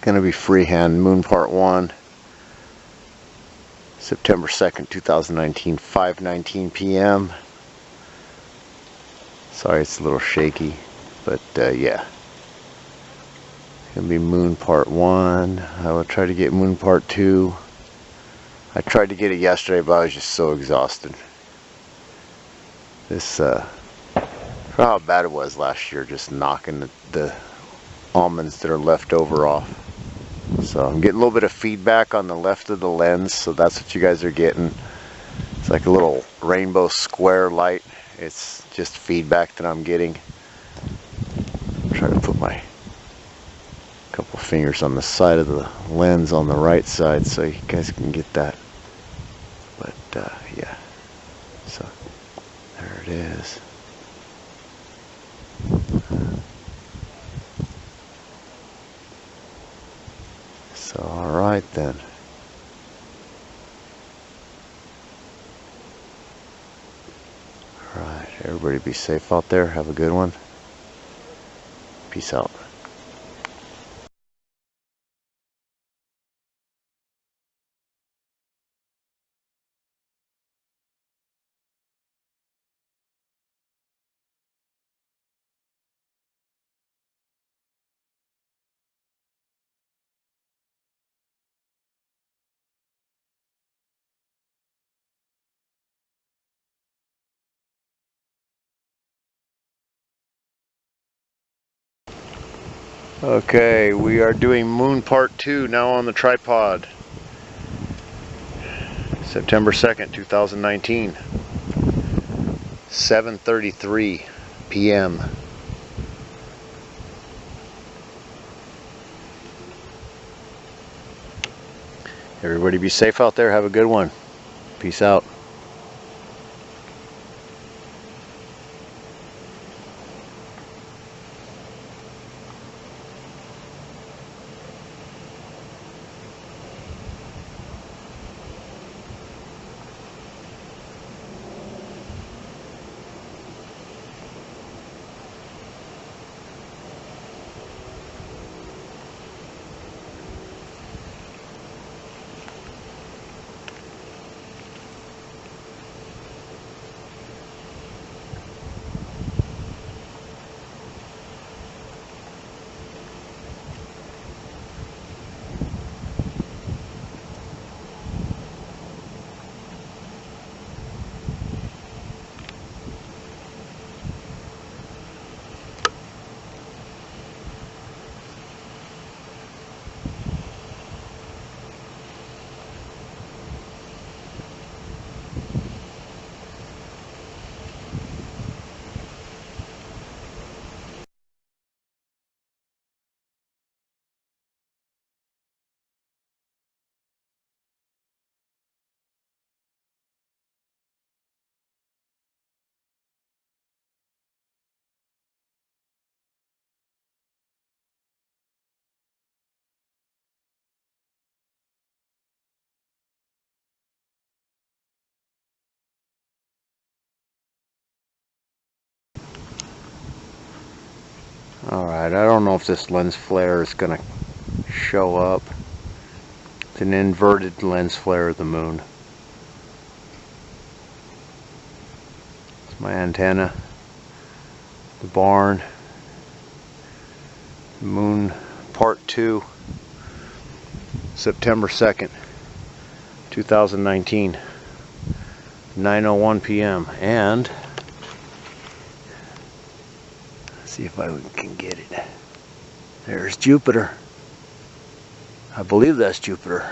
going to be freehand moon part 1, September 2nd, 2019, 5:19 p.m. Sorry, it's a little shaky, but yeah. Gonna be moon part 1. I will try to get moon part 2. I tried to get it yesterday, but I was just so exhausted. This, for how bad it was last year, just knocking the almonds that are left over off. So I'm getting a little bit of feedback on the left of the lens, so that's what you guys are getting. It's like a little rainbow square light. It's just feedback that I'm getting. Try to put my couple fingers on the side of the lens on the right side so you guys can get that. But yeah, so there it is. So alright then. Alright, everybody be safe out there. Have a good one. Peace out. Okay, we are doing moon part 2 now on the tripod. September 2nd, 2019. 7:33 p.m. Everybody be safe out there. Have a good one. Peace out. Alright, I don't know if this lens flare is going to show up. It's an inverted lens flare of the moon. It's my antenna, the barn, moon part 2, September 2nd, 2019, 9:01 p.m. and see if I can get it. There's Jupiter. I believe that's Jupiter.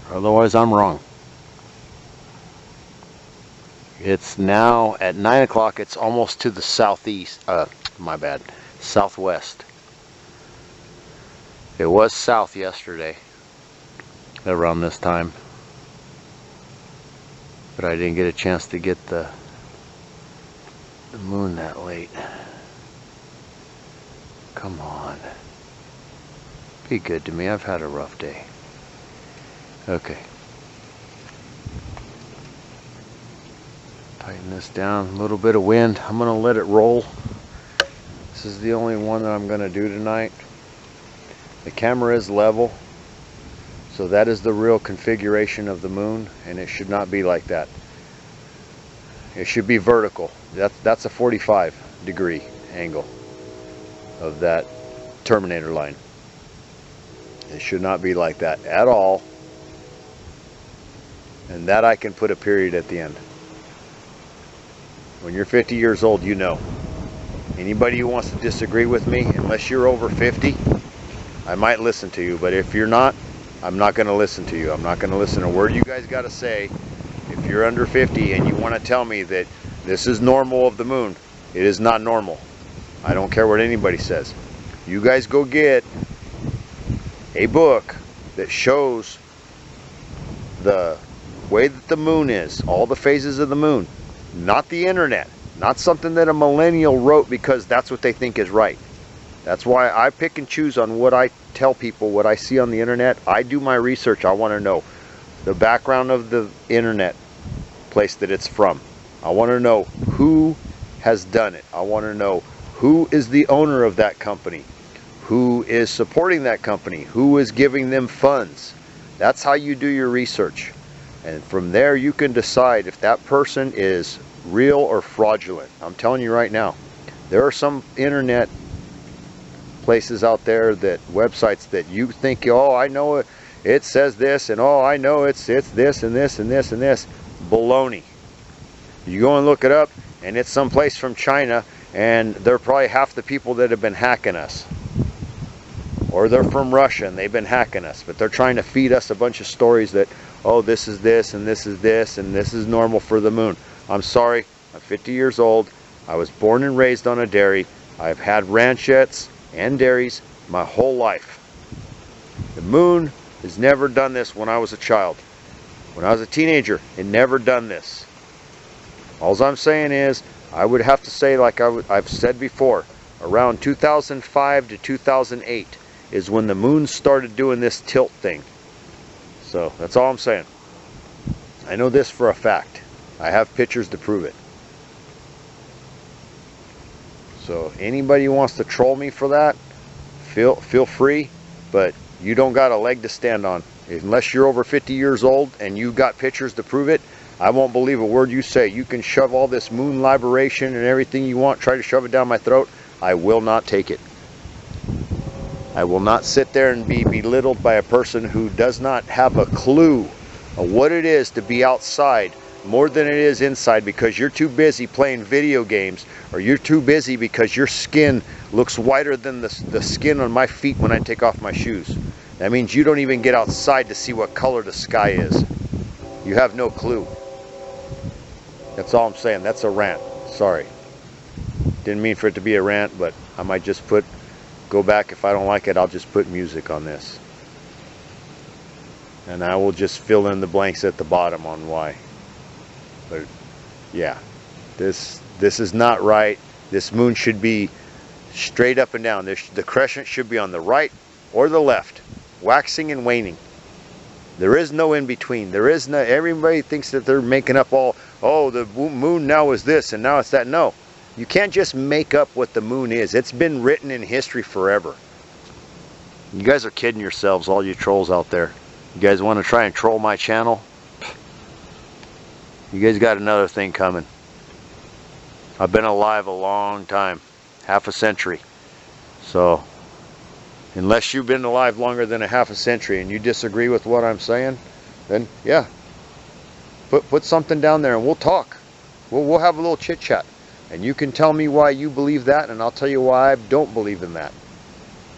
Otherwise, I'm wrong. It's now at 9 o'clock. It's almost to the southeast. My bad. Southwest. It was south yesterday around this time, but I didn't get a chance to get the moon that late. Come on. Be good to me. I've had a rough day. Okay. Tighten this down. A little bit of wind. I'm going to let it roll. This This is the only one that I'm going to do tonight. The camera is level, so that is the real configuration of the moon, and it should not be like that. It should be vertical. That's a 45-degree angle of that terminator line. It should not be like that at all. And that I can put a period at the end. When you're 50 years old, you know. Anybody who wants to disagree with me, unless you're over 50, I might listen to you. But if you're not, I'm not going to listen to you. I'm not going to listen to a word you guys got to say. If you're under 50 and you want to tell me that this is normal of the moon, it is not normal. I don't care what anybody says. You guys go get a book that shows the way that the moon is, all the phases of the moon, not the internet, not something that a millennial wrote because that's what they think is right. That's why I pick and choose on what I tell people, what I see on the internet. I do my research. I want to know the background of the internet place that it's from. I want to know who has done it. I want to know who is the owner of that company, who is supporting that company, who is giving them funds. That's how you do your research. And from there you can decide if that person is real or fraudulent. I'm telling you right now, there are some internet places out there, that websites that you think, oh, I know it, it says this, and oh, I know it's this and this and this and this. Baloney. You go and look it up, and it's someplace from China, and they're probably half the people that have been hacking us. Or they're from Russia and they've been hacking us, but they're trying to feed us a bunch of stories that, oh, this is this and this is this and this is normal for the moon. I'm sorry, I'm 50 years old. I was born and raised on a dairy. I've had ranchettes and dairies my whole life. The moon has never done this when I was a child. When I was a teenager, it never done this. All I'm saying is, I would have to say, like I've said before, around 2005 to 2008 is when the moon started doing this tilt thing. So that's all I'm saying. I know this for a fact. I have pictures to prove it. So anybody who wants to troll me for that, feel free, but you don't got a leg to stand on. Unless you're over 50 years old and you got pictures to prove it, I won't believe a word you say. You can shove all this moon liberation and everything you want, try to shove it down my throat. I will not take it. I will not sit there and be belittled by a person who does not have a clue of what it is to be outside more than it is inside, because you're too busy playing video games, or you're too busy because your skin looks whiter than the skin on my feet when I take off my shoes. That means you don't even get outside to see what color the sky is. You have no clue. That's all I'm saying. That's a rant. Sorry. Didn't mean for it to be a rant, but I might just go back. If I don't like it, I'll just put music on this. And I will just fill in the blanks at the bottom on why. But yeah, this is not right. This moon should be straight up and down. The crescent should be on the right or the left, waxing and waning. There is no in between. There is no. Everybody thinks that they're making up all, oh, the moon now is this and now it's that. No, you can't just make up what the moon is. It's been written in history forever. You guys are kidding yourselves, all you trolls out there. You guys want to try and troll my channel? You guys got another thing coming. I've been alive a long time, half a century. So unless you've been alive longer than a half a century and you disagree with what I'm saying, then yeah, put something down there and we'll talk. We'll have a little chit chat, and you can tell me why you believe that, and I'll tell you why I don't believe in that.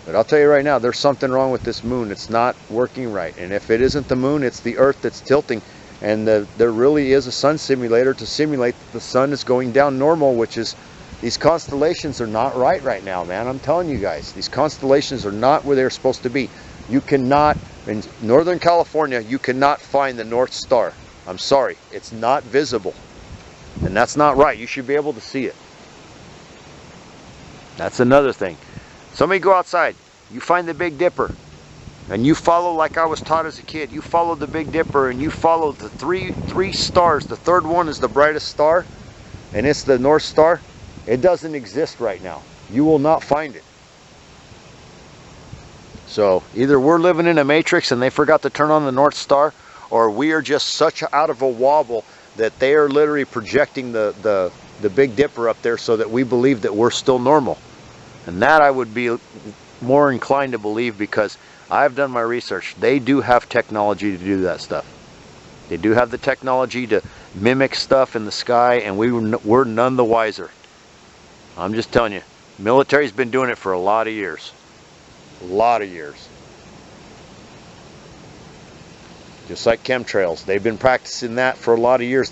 But I'll tell you right now, there's something wrong with this moon. It's not working right, and if it isn't the moon, it's the Earth that's tilting. And there really is a sun simulator to simulate that the sun is going down normal, which is, these constellations are not right now, man. I'm telling you guys, these constellations are not where they're supposed to be. You cannot, in Northern California, you cannot find the North Star. I'm sorry, it's not visible. And that's not right. You should be able to see it. That's another thing. Somebody go outside, you find the Big Dipper, and you follow, like I was taught as a kid, you follow the Big Dipper and you follow the three stars. The third one is the brightest star, and it's the North Star. It doesn't exist right now. You will not find it. So either we're living in a matrix and they forgot to turn on the North Star, or we are just such out of a wobble that they are literally projecting the Big Dipper up there so that we believe that we're still normal. And that I would be more inclined to believe, because I've done my research. They do have technology to do that stuff. They do have the technology to mimic stuff in the sky, and we're none the wiser. I'm just telling you, military's been doing it for a lot of years. A lot of years. Just like chemtrails. They've been practicing that for a lot of years.